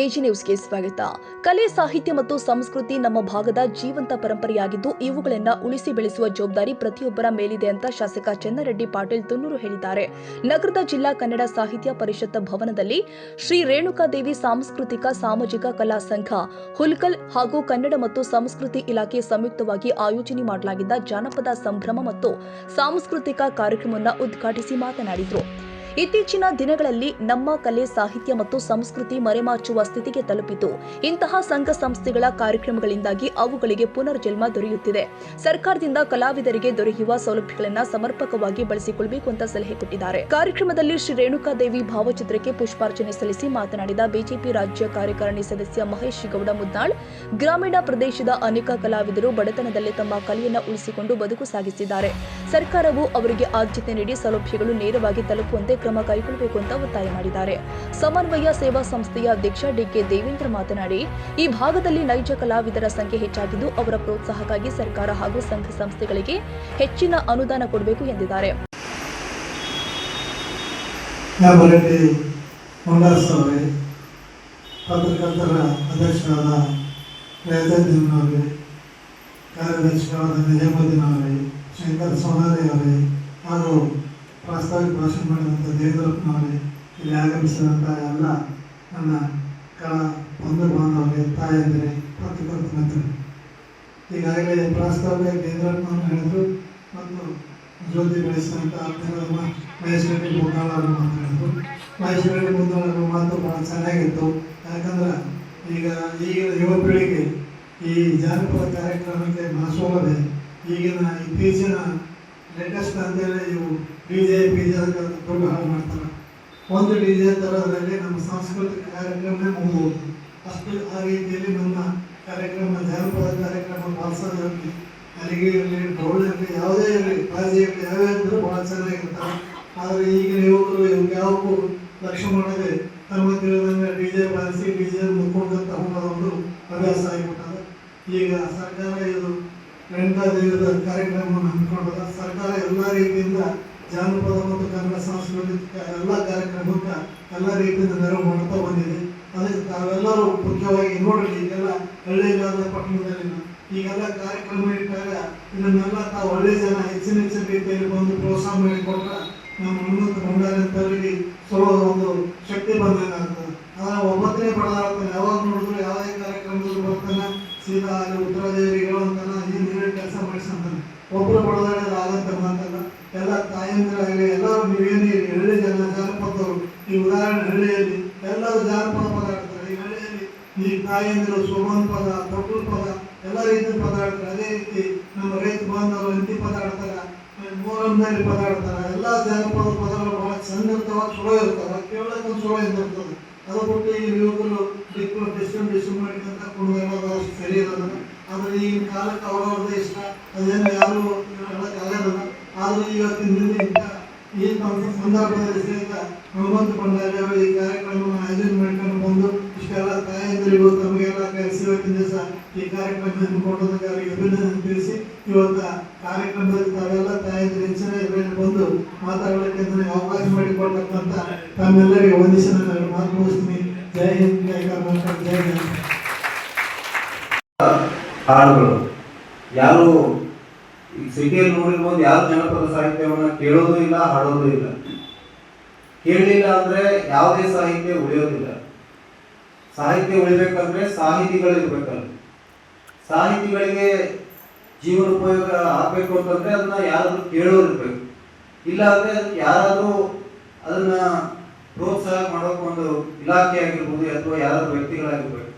AG ನ್ಯೂಸ್ಗೆ ಸ್ವಾಗತ. ಕಲೆ, ಸಾಹಿತ್ಯ ಮತ್ತು ಸಂಸ್ಕೃತಿ ನಮ್ಮ ಭಾಗದ ಜೀವಂತ ಪರಂಪರೆಯಾಗಿದ್ದು ಇವುಗಳನ್ನು ಉಳಿಸಿ ಬೆಳೆಸುವ ಜವಾಬ್ದಾರಿ ಪ್ರತಿಯೊಬ್ಬರ ಮೇಲಿದೆ ಅಂತ ಶಾಸಕ ಚನ್ನರೆಡ್ಡಿ ಪಾಟೀಲ್ ತುನ್ನೂರು ಹೇಳಿದ್ದಾರೆ. ನಗರದ ಜಿಲ್ಲಾ ಕನ್ನಡ ಸಾಹಿತ್ಯ ಪರಿಷತ್ ಭವನದಲ್ಲಿ ಶ್ರೀ ರೇಣುಕಾದೇವಿ ಸಾಂಸ್ಕೃತಿಕ ಸಾಮಾಜಿಕ ಕಲಾ ಸಂಘ ಹುಲ್ಕಲ್ ಹಾಗೂ ಕನ್ನಡ ಮತ್ತು ಸಂಸ್ಕೃತಿ ಇಲಾಖೆ ಸಂಯುಕ್ತವಾಗಿ ಆಯೋಜನೆ ಮಾಡಲಾಗಿದ್ದ ಜಾನಪದ ಸಂಭ್ರಮ ಮತ್ತು ಸಾಂಸ್ಕೃತಿಕ ಕಾರ್ಯಕ್ರಮವನ್ನು ಉದ್ಘಾಟಿಸಿ ಮಾತನಾಡಿದರು. ಇತ್ತೀಚಿನ ದಿನಗಳಲ್ಲಿ ನಮ್ಮ ಕಲೆ, ಸಾಹಿತ್ಯ ಮತ್ತು ಸಂಸ್ಕೃತಿ ಮರೆಮಾಚುವ ಸ್ಥಿತಿಗೆ ತಲುಪಿತು. ಇಂತಹ ಸಂಘ ಸಂಸ್ಥೆಗಳ ಕಾರ್ಯಕ್ರಮಗಳಿಂದಾಗಿ ಅವುಗಳಿಗೆ ಪುನರ್ಜನ್ಮ ದೊರೆಯುತ್ತಿದೆ. ಸರ್ಕಾರದಿಂದ ಕಲಾವಿದರಿಗೆ ದೊರೆಯುವ ಸೌಲಭ್ಯಗಳನ್ನು ಸಮರ್ಪಕವಾಗಿ ಬಳಸಿಕೊಳ್ಳಬೇಕು ಅಂತ ಸಲಹೆ ಕೊಟ್ಟಿದ್ದಾರೆ. ಕಾರ್ಯಕ್ರಮದಲ್ಲಿ ಶ್ರೀ ರೇಣುಕಾದೇವಿ ಭಾವಚಿತ್ರಕ್ಕೆ ಪುಷ್ಪಾರ್ಚನೆ ಸಲ್ಲಿಸಿ ಮಾತನಾಡಿದ ಬಿಜೆಪಿ ರಾಜ್ಯ ಕಾರ್ಯಕಾರಿಣಿ ಸದಸ್ಯ ಮಹೇಶ್ ಗೌಡ ಮುದ್ನಾಳ್, ಗ್ರಾಮೀಣ ಪ್ರದೇಶದ ಅನೇಕ ಕಲಾವಿದರು ಬಡತನದಲ್ಲೇ ತಮ್ಮ ಕಲೆಯನ್ನು ಉಳಿಸಿಕೊಂಡು ಬದುಕು ಸಾಗಿಸಿದ್ದಾರೆ. ಸರ್ಕಾರವು ಅವರಿಗೆ ಆದ್ಯತೆ ನೀಡಿ ಸೌಲಭ್ಯಗಳು ನೇರವಾಗಿ ತಲುಪುವಂತೆ ಕ್ರಮ ಕೈಗೊಳ್ಳಬೇಕು ಅಂತ ಒತ್ತಾಯ ಮಾಡಿದ್ದಾರೆ. ಸಮನ್ವಯ ಸೇವಾ ಸಂಸ್ಥೆಯ ಅಧ್ಯಕ್ಷ ಡಿಕೆ ದೇವೇಂದ್ರ ಮಾತನಾಡಿ, ಈ ಭಾಗದಲ್ಲಿ ನೈಜ ಕಲಾವಿದರ ಸಂಖ್ಯೆ ಹೆಚ್ಚಾಗಿದ್ದು ಅವರ ಪ್ರೋತ್ಸಾಹಕ್ಕಾಗಿ ಸರ್ಕಾರ ಹಾಗೂ ಸಂಘ ಸಂಸ್ಥೆಗಳಿಗೆ ಹೆಚ್ಚಿನ ಅನುದಾನ ಕೊಡಬೇಕು ಎಂದಿದ್ದಾರೆ. ಪತ್ರಕರ್ತರ ಅಧ್ಯಕ್ಷರಾದ ಕಾರ್ಯದರ್ಶಿಗಳಾದ ನಿಜಾಮುದ್ದೀನ್ ಅವರೇ, ಶಂಕರ್ ಸೋನಾರಿ ಅವರೇ ಹಾಗೂ ಪ್ರಾಸ್ತಾವಿಕ ಭಾಷಣ ಮಾಡಿದಂಥ ದೇವೇಂದ್ರಪ್ಪನವರೇ, ಇಲ್ಲಿ ಆಗಮಿಸಿದಂಥ ಎಲ್ಲ ನನ್ನ ಕಲಾ ಬಂಧು ಬಾಂಧವರೇ, ತಾಯಂದಿರೇ, ಪತ್ರಕರ್ತ ಮಿತ್ರರು, ಈಗಾಗಲೇ ಪ್ರಾಸ್ತಾವಿಕ ದೇವೇಂದ್ರಪ್ಪನವರು ಹೇಳಿದರು ಮತ್ತು ಜ್ಯೋತಿ ಬೆಳೆಸಿದಂಥ ಮಹೇಶ್ ರೆಡ್ಡಿ ಮುದ್ದಾಳ್ ಅವರು ಮಾತಾಡಿದ್ರು. ಮಹೇಶ್ ರೆಡ್ಡಿ ಮುದ್ದಾಳ್ ಅವರ ಮಾತು ಭಾಳ ಚೆನ್ನಾಗಿತ್ತು. ಯಾಕಂದ್ರೆ ಈಗಿನ ಯುವ ಪೀಳಿಗೆ ಈ ಜಾನಪದ ಕಾರ್ಯಕ್ರಮಕ್ಕೆ ಮನಸೋಲದೆ ಈಗಿನ ಇತ್ತೀಚಿನ ಲೇಟೆಸ್ಟ್ ಅಂತೇಳಿ ಇವು ಡಿಜೆ ದುಡ್ಡು ಹಾಳು ಮಾಡ್ತಾರೆ. ಒಂದು ಡಿಜೆ ತರೋದ್ರಲ್ಲಿ ನಮ್ಮ ಸಾಂಸ್ಕೃತಿಕ ಕಾರ್ಯಕ್ರಮನೇ ಮುಗಿದು ಅಷ್ಟು ಆ ರೀತಿಯಲ್ಲಿ ನಮ್ಮ ಕಾರ್ಯಕ್ರಮ ಜಾನಪದ ಕಾರ್ಯಕ್ರಮ ಬಳಸೋದ್ರಲ್ಲಿ ಅಲ್ಲಿಗೆ ಇರಲಿ, ಡೌಲ್ ಇರಲಿ, ಯಾವುದೇ ಇರಲಿ, ಬಾಜಿ ಇರಲಿ, ಯಾವೇ ಇದ್ದರೂ ಭಾಳ ಚೆನ್ನಾಗಿರ್ತಾರೆ. ಆದರೆ ಈಗಿನ ಯುವಕರು ಇವಕ್ಕೆ ಯಾವಕ್ಕೂ ಲಕ್ಷ್ಯ ಮಾಡದೆ ತಮ್ಮ ತಿಳಿದಂಗೆ ಡಿಜೆ ಬಾರಿಸಿ ಡಿಜೆ ಮುಕ್ಕೊಂಡು ತಗೊಂಡೋದೊಂದು ಅಭ್ಯಾಸ ಆಗಿಬಿಟ್ಟದ. ಈಗ ಸರ್ಕಾರ ಇದು ರೇಣುಕಾದೇವಿಯ ಕಾರ್ಯಕ್ರಮವನ್ನು ಹಮ್ಮಿಕೊಂಡದ. ಸರ್ಕಾರ ಎಲ್ಲ ರೀತಿಯಿಂದ ಜಾನಪದ ಮತ್ತು ಕನ್ನಡ ಸಾಂಸ್ಕೃತಿಕ ಎಲ್ಲ ಕಾರ್ಯಕ್ರಮಕ್ಕೆ ಎಲ್ಲ ರೀತಿಯಿಂದ ನೆರವು ಮಾಡ್ತಾ ಬಂದಿದೆ. ಅದಕ್ಕೆ ತಾವೆಲ್ಲರೂ ಮುಖ್ಯವಾಗಿ ನೋಡ್ರಿ, ಈಗೆಲ್ಲ ಹಳ್ಳಿಗಾದ ಪಟ್ಟಣದಲ್ಲಿ ಈಗೆಲ್ಲ ಕಾರ್ಯಕ್ರಮ ಇಟ್ಟಾಗ ಇದನ್ನೆಲ್ಲ ತಾವು ಒಳ್ಳೆ ಜನ ಹೆಚ್ಚಿನ ರೀತಿಯಲ್ಲಿ ಬಂದು ಪ್ರೋತ್ಸಾಹ ಮಾಡಿಕೊಟ್ರೆ ನಮ್ಮ ಉನ್ನತ ಮಂಡಳಿಗೆ ಸ್ವಲ್ಪ ಒಂದು ಶಕ್ತಿ ಬಂದಂಗೆ ಆಗ್ತದೆ. ಆದರೆ ಒಬ್ಬತ್ತೇ ಪಡೆದಾಡ್ತಾನೆ, ಯಾವಾಗ ನೋಡಿದ್ರು ಯಾವುದೇ ಕಾರ್ಯಕ್ರಮದಲ್ಲಿ ಬರ್ತಾನೆ, ಸೀದಾ ಅಲ್ಲಿ ಉತ್ತರದೇವರಿಗೆ ಹೇಳುವಂತಾನೆ, ಏನು ಕೆಲಸ ಮಾಡಿಸ್ತಾನೆ. ಒಬ್ಬರು ಪಡೆದಾಡಿದ್ರೆ ಆಗಂತ ಅಂತಲ್ಲ, ಎಲ್ಲ ತಾಯಂದಿರಾಗಲಿ ಎಲ್ಲರೂ ನೀವೇನು ಹಳ್ಳಿ ಜನ ಜಾನಪದವರು, ಈ ಉದಾಹರಣೆ ಹಳ್ಳಿಯಲ್ಲಿ ಎಲ್ಲರೂ ಜಾನಪದ ಪದ ಆಡ್ತಾರೆ. ಈ ಹಳ್ಳಿಯಲ್ಲಿ ಈ ತಾಯಂದಿರು ಸೋಮನ್ ಪದ, ತೊಟ್ಟೂರು ಪದ ಎಲ್ಲ ರೀತಿಯ ಪದ ಆಡ್ತಾರೆ. ಅದೇ ರೀತಿ ನಮ್ಮ ರೈತ ಬಾಂಧವರು ಹಿಂದಿ ಪದ ಆಡ್ತಾರೆ, ಮೂರಮ್ನಲ್ಲಿ ಪದ ಆಡ್ತಾರೆ. ಎಲ್ಲ ಜಾನಪದ ಪದಗಳು ಬಹಳ ಚಂದ ಇರ್ತಾವ, ಚಲೋ ಇರ್ತಾವ, ಕೇಳೋಕೆ ಒಂದು ಚಲೋ ಇರ್ತದೆ. ಅದು ಬಿಟ್ಟು ಈ ಯುವಕರು ಡಿಸ್ಟಮ್ ಮಾಡಿದಂತ ಕುಣಿದ ಸರಿ ಇರೋದನ್ನ. ಆದರೆ ಈಗಿನ ಕಾಲಕ್ಕೆ ಅವರವ್ರದ್ದೇ ಇಷ್ಟ, ಅದೇನು ಯಾರು ಹೇಳೋಕ್ಕಾಗೋದಿಲ್ಲ. ಆದರೂ ಇವತ್ತಿನ ದಿನ ಈ ಸಂದರ್ಭದಲ್ಲಿ ಸಹಿತ ಹನುಮಂತ ಬಂದಾಗ ಈ ಕಾರ್ಯಕ್ರಮವನ್ನು ಆಯೋಜನೆ ಮಾಡ್ಕೊಂಡು ಬಂದು ಇಷ್ಟೆಲ್ಲ ತಾಯಂದಿರಿಗೂ ತಮಗೆಲ್ಲ ಕರೆಸಿ ಇವತ್ತಿನ ದಿವಸ ಈ ಕಾರ್ಯಕ್ರಮವನ್ನು ಕೊಡೋದಕ್ಕೆ ಅವರಿಗೆ ಅಭಿನಂದನೆ ತಿಳಿಸಿ, ಇವತ್ತು ಕಾರ್ಯಕ್ರಮದಲ್ಲಿ ತಾವೆಲ್ಲ ತಾಯಂದಿರು ಹೆಚ್ಚಿನ ಬಂದು ಮಾತಾಡಲಿಕ್ಕೆ ನನಗೆ ಅವಕಾಶ ಮಾಡಿಕೊಡ್ತಕ್ಕಂಥ ತಮ್ಮೆಲ್ಲರಿಗೆ ವಂದಿಸಿ ನಾನು ಮಾತು ಮುಗಿಸ್ತೀನಿ. ಜೈ ಹಿಂದ್, ಜೈ ಕರ್ನಾಟಕ, ಜೈ ಹಿಂದ್. ಹಾಡುಗಳು ಯಾರು ಈ ಸಿಟಿಯಲ್ಲಿ ನೋಡಿರ್ಬೋದು, ಯಾರು ಜನಪದ ಸಾಹಿತ್ಯವನ್ನು ಕೇಳೋದು ಇಲ್ಲ, ಹಾಡೋದು ಇಲ್ಲ. ಕೇಳಲಿಲ್ಲ ಅಂದ್ರೆ ಯಾವುದೇ ಸಾಹಿತ್ಯ ಉಳಿಯೋದಿಲ್ಲ. ಸಾಹಿತ್ಯ ಉಳಿಬೇಕಂದ್ರೆ ಸಾಹಿತಿಗಳಿರ್ಬೇಕಲ್ಲ. ಸಾಹಿತಿಗಳಿಗೆ ಜೀವನ ಉಪಯೋಗ ಆಗಬೇಕು ಅಂತಂದ್ರೆ ಅದನ್ನ ಯಾರಾದ್ರೂ ಕೇಳೋರು ಇರ್ಬೇಕು. ಇಲ್ಲ ಅಂದ್ರೆ ಅದಕ್ಕೆ ಯಾರಾದ್ರೂ ಅದನ್ನ ಪ್ರೋತ್ಸಾಹ ಮಾಡೋಕೆ ಒಂದು ಇಲಾಖೆ ಆಗಿರ್ಬೋದು ಅಥವಾ ಯಾರಾದ್ರೂ ವ್ಯಕ್ತಿಗಳಾಗಿರ್ಬೇಕು.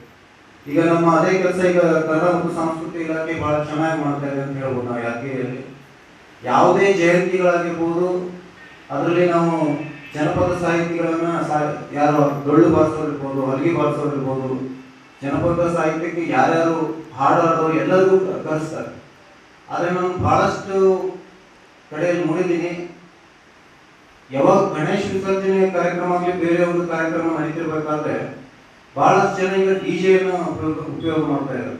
ಈಗ ನಮ್ಮ ಅದೇ ಕೆಲಸ ಈಗ ಕನ್ನಡ ಮತ್ತು ಸಂಸ್ಕೃತಿ ಇಲಾಖೆ ಬಹಳ ಚೆನ್ನಾಗಿ ಮಾಡ್ತಾ ಇದೆ ಅಂತ ಹೇಳ್ಬೋದು. ನಾವು ಯಾದಗಿರಿಯಲ್ಲಿ ಯಾವುದೇ ಜಯಂತಿಗಳಾಗಿರ್ಬೋದು ಅದರಲ್ಲಿ ನಾವು ಜನಪದ ಸಾಹಿತಿಗಳನ್ನ ಯಾರು ಡೊಳ್ಳು ಬಾರಿಸೋರಿರ್ಬೋದು, ಹಲಗಿ ಬಾರಿಸೋರಿರ್ಬೋದು, ಜನಪದ ಸಾಹಿತ್ಯಕ್ಕೆ ಯಾರ್ಯಾರು ಹಾಡಾಡೋರು ಎಲ್ಲರಿಗೂ ಕರೆಸ್ತಾರೆ. ಆದರೆ ನಾನು ಬಹಳಷ್ಟು ಕಡೆಯಲ್ಲಿ ನೋಡಿದ್ದೀನಿ, ಯಾವಾಗ ಗಣೇಶ ವಿಸರ್ಜನೆ ಕಾರ್ಯಕ್ರಮ ಆಗಲಿ ಬೇರೆ ಒಂದು ಕಾರ್ಯಕ್ರಮ ನಡೀತಿರ್ಬೇಕಾದ್ರೆ ಬಹಳಷ್ಟು ಜನ ಈಗ ಡಿಜೆಯನ್ನು ಉಪಯೋಗ ಮಾಡ್ತಾ ಇದ್ದಾರೆ.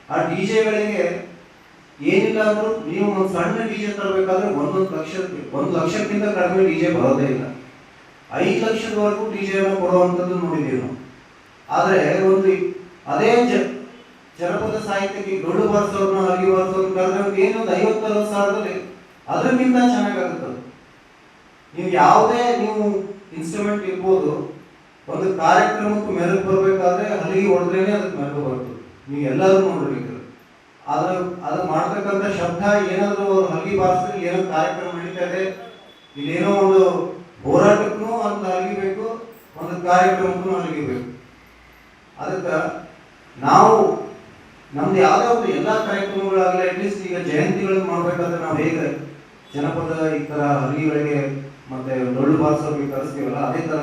ಆ ಡಿಜೆಗಳಿಗೆ ಏನಿಲ್ಲ ಅಂದ್ರೂ ನೀವು ಒಂದು ಸಣ್ಣ ಡಿಜೆ ತರಬೇಕಾದ್ರೆ 1 ಲಕ್ಷಕ್ಕಿಂತ ಕಡಿಮೆ ಡಿಜೆ ಬರೋದೇ ಇಲ್ಲ. 5 ಲಕ್ಷದವರೆಗೂ ಡಿಜೆಯನ್ನು ಕೊಡುವಂಥದ್ದು ನೋಡಿದ್ದೀವಿ ನಾವು. ಆದ್ರೆ ಅದೇ ಜನಪದ ಸಾಹಿತ್ಯಕ್ಕೆ ಡೊಳ್ಳು ಬಾರಿಸೋರ್ನ ಹಲಗಿ ಬಾರಿಸೋರ್ನ ಕರೆದ್ರೆ ಏನೊಂದು 50-60 ಸಾವಿರದಲ್ಲಿ ಅದಕ್ಕಿಂತ ಚೆನ್ನಾಗಾಗುತ್ತದೆ. ನೀವು ಇನ್ಸ್ಟ್ರೂಮೆಂಟ್ ಇರ್ಬೋದು, ಒಂದು ಕಾರ್ಯಕ್ರಮಕ್ಕೆ ಮೆರುಗು ಬರ್ಬೇಕಾದ್ರೆ ಹಲಗಿ ಹೊಡೆದ್ರೇನೆ ಅದಕ್ಕೆ ಮೆರುಗು ಬರ್ತದೆ. ನೀವು ಎಲ್ಲರೂ ನೋಡಿರ್ಬೇಕು. ಅದು ಮಾಡ್ತಕ್ಕಂಥ ಶಬ್ದ ಏನಾದ್ರು ಅವ್ರು ಹಲಗಿ ಬಾರಿಸಿದ್ರೆ ಏನೋ ಕಾರ್ಯಕ್ರಮ ನಡೀತಾ ಇದೆ, ಇಲ್ಲೇನೋ ಒಂದು ಹೋರಾಟಕ್ಕೂ ಅಂತ ಹಲಗಿಬೇಕು, ಒಂದು ಕಾರ್ಯಕ್ರಮಕ್ಕೂ ಹಲಗಿಬೇಕು. ಅದಕ್ಕೆ ನಾವು ನಮ್ದು ಯಾವುದೇ ಒಂದು ಎಲ್ಲ ಕಾರ್ಯಕ್ರಮಗಳಾಗಲಿ, ಅಟ್ಲೀಸ್ಟ್ ಈಗ ಜಯಂತಿಗಳನ್ನು ಮಾಡ್ಬೇಕಾದ್ರೆ ನಾವು ಹೇಗೆ ಜನಪದ ಈ ತರ ಹಳ್ಳಿಗಳಿಗೆ ಮತ್ತೆ ಡೊಳ್ಳು ಬಾರಿಸೋರಿಗೆ ಕರೆಸ್ತೀವಲ್ಲ, ಅದೇ ತರ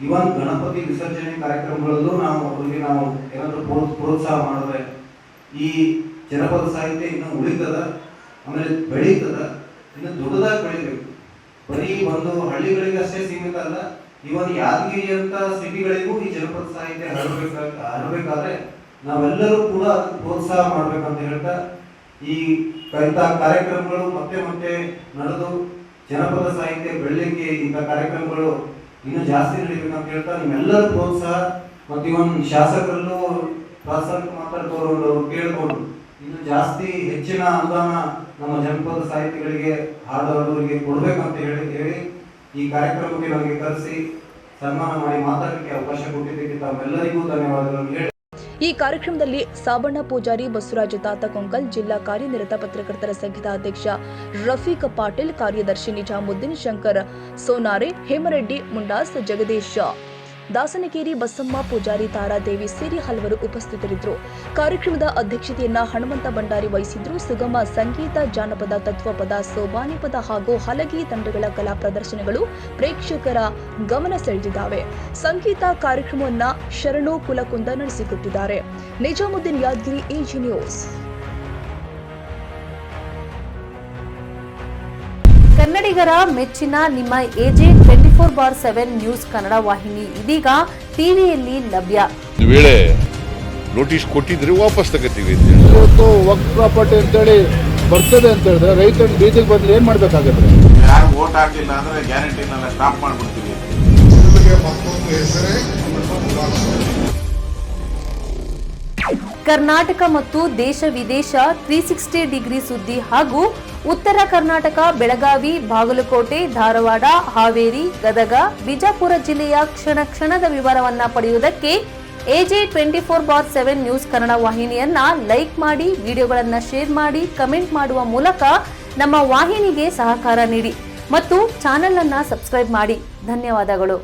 ಇವನ್ ಗಣಪತಿ ವಿಸರ್ಜನೆ ಕಾರ್ಯಕ್ರಮಗಳಲ್ಲೂ ನಾವು ಏನಾದರೂ ಪ್ರೋತ್ಸಾಹ ಮಾಡಿದ್ರೆ ಈ ಜನಪದ ಸಾಹಿತ್ಯ ಇನ್ನೂ ಉಳಿತದ, ಆಮೇಲೆ ಬೆಳೀತದ, ಇನ್ನು ದೊಡ್ಡದಾಗಿ ಬೆಳಿಬೇಕು. ಬರೀ ಒಂದು ಹಳ್ಳಿಗಳಿಗೆ ಅಷ್ಟೇ ಸೀಮಿತ ಅಲ್ಲ, ಇವನ್ ಯಾದಗಿರಿ ಅಂತ ಸಿಟಿಗಳಿಗೂ ಈ ಜನಪದ ಸಾಹಿತ್ಯ ಹರಬೇಕಾದ್ರೆ ನಾವೆಲ್ಲರೂ ಕೂಡ ಅದಕ್ಕೆ ಪ್ರೋತ್ಸಾಹ ಮಾಡ್ಬೇಕಂತ ಹೇಳ್ತಾ ಈ ಕಾರ್ಯಕ್ರಮಗಳು ಮತ್ತೆ ಮತ್ತೆ ನಡೆದು ಜನಪದ ಸಾಹಿತ್ಯ ಬೆಳಲಿಕ್ಕೆ ಇಂಥ ಕಾರ್ಯಕ್ರಮಗಳು ಇನ್ನೂ ಜಾಸ್ತಿ ನಡೀಬೇಕಂತ ಹೇಳ್ತಾ ನಿಮ್ಮೆಲ್ಲರ ಪ್ರೋತ್ಸಾಹ ಮತ್ತು ಇವನ್ ಶಾಸಕರಲ್ಲೂ ಪ್ರಾಸ್ತಾವಿಕ ಮಾತಾಡ್ಕೊಂಡು ಕೇಳ್ಕೊಂಡು ಇನ್ನು ಜಾಸ್ತಿ ಹೆಚ್ಚಿನ ಅನುದಾನ ನಮ್ಮ ಜನಪದ ಸಾಹಿತ್ಯಗಳಿಗೆ ಹಾಡೋರಿಗೆ ಕೊಡ್ಬೇಕಂತ ಹೇಳಿ ಈ ಕಾರ್ಯಕ್ರಮಕ್ಕೆ ನಮಗೆ ಕರೆಸಿ ಸನ್ಮಾನ ಮಾಡಿ ಮಾತಾಡಲಿಕ್ಕೆ ಅವಕಾಶ ಕೊಟ್ಟಿದ್ದಕ್ಕೆ ತಾವೆಲ್ಲರಿಗೂ ಧನ್ಯವಾದಗಳನ್ನು ಹೇಳಿ ಈ ಕಾರ್ಯಕ್ರಮದಲ್ಲಿ ಸಾಬಣ್ಣ ಪೂಜಾರಿ, ಬಸವರಾಜ ತಾತಕೊಂಕಲ್, ಜಿಲ್ಲಾ ಕಾರ್ಯನಿರತ ಪತ್ರಕರ್ತರ ಸಂಘದ ಅಧ್ಯಕ್ಷ ರಫೀಕ್ ಪಾಟೀಲ್, ಕಾರ್ಯದರ್ಶಿ ನಿಜಾಮುದ್ದೀನ್, ಶಂಕರ್ ಸೋನಾರೆ, ಹೇಮರೆಡ್ಡಿ ಮುಂಡಾಸ್, ಜಗದೀಶ್ ದಾಸನಗೇರಿ, ಬಸಮ್ಮ ಪೂಜಾರಿ, ತಾರಾದೇವಿ ಸೇರಿ ಹಲವರು ಉಪಸ್ಥಿತರಿದ್ದರು. ಕಾರ್ಯಕ್ರಮದ ಅಧ್ಯಕ್ಷತೆಯನ್ನ ಹನುಮಂತ ಭಂಡಾರಿ ವಹಿಸಿದ್ರು. ಸುಗಮ ಸಂಗೀತ, ಜಾನಪದ, ತತ್ವಪದ, ಸೋಬಾನಿ ಪದ ಹಾಗೂ ಹಲಗಿ ತಂಡಗಳ ಕಲಾ ಪ್ರದರ್ಶನಗಳು ಪ್ರೇಕ್ಷಕರ ಗಮನ ಸೆಳೆದಿದ್ದಾವೆ. ಸಂಗೀತ ಕಾರ್ಯಕ್ರಮವನ್ನ ಶರಣು ಕುಲಕುಂದ ನಡೆಸಿಕೊಟ್ಟಿದ್ದಾರೆ. Nizamuddin, Yadagiri, AG news. ಕನ್ನಡಿಗರ ಮೆಚ್ಚಿನ ನಿಮ್ಮ ಎಜೆ 24/7 ನ್ಯೂಸ್ ಕನ್ನಡ ವಾಹಿನಿ ಇದೀಗ ಟಿವಿಯಲ್ಲಿ ಲಭ್ಯ. ಒಂದು ವೇಳೆ ನೋಟಿಸ್ ಕೊಟ್ಟಿದ್ರೆ ವಾಪಸ್ ತಗೋತೀವಿ. ಇವತ್ತು ವಕ್ಫ್ ಪ್ರಾಪರ್ಟಿ ಅಂತೇಳಿ ಬರ್ತದೆ ಅಂತ ಹೇಳಿದ್ರೆ ರೈತರ ಬೀದಿಗೆ ಬದಲು ಏನ್ ಮಾಡ್ಬೇಕಾಗತ್ತೆ? ಯಾರು ವೋಟ್ ಹಾಕಿಲ್ಲ ಅಂದ್ರೆ ಗ್ಯಾರಂಟಿನೆಲ್ಲ ಸ್ಟಾಪ್ ಮಾಡ್ಬಿಡ್ತೀವಿ. ಕರ್ನಾಟಕ ಮತ್ತು ದೇಶ ವಿದೇಶ 360 ಡಿಗ್ರಿ ಸುದ್ದಿ ಹಾಗೂ ಉತ್ತರ ಕರ್ನಾಟಕ, ಬೆಳಗಾವಿ, ಬಾಗಲಕೋಟೆ, ಧಾರವಾಡ, ಹಾವೇರಿ, ಗದಗ, ಬಿಜಾಪುರ ಜಿಲ್ಲೆಯ ಕ್ಷಣ ಕ್ಷಣದ ವಿವರವನ್ನ ಪಡೆಯುವುದಕ್ಕೆ ಎಜೆ 24/7 ನ್ಯೂಸ್ ಕನ್ನಡ ವಾಹಿನಿಯನ್ನ ಲೈಕ್ ಮಾಡಿ, ವಿಡಿಯೋಗಳನ್ನ ಶೇರ್ ಮಾಡಿ, ಕಮೆಂಟ್ ಮಾಡುವ ಮೂಲಕ ನಮ್ಮ ವಾಹಿನಿಗೆ ಸಹಕಾರ ನೀಡಿ ಮತ್ತು ಚಾನೆಲ್ ಅನ್ನ ಸಬ್ಸ್ಕ್ರೈಬ್ ಮಾಡಿ. ಧನ್ಯವಾದಗಳು.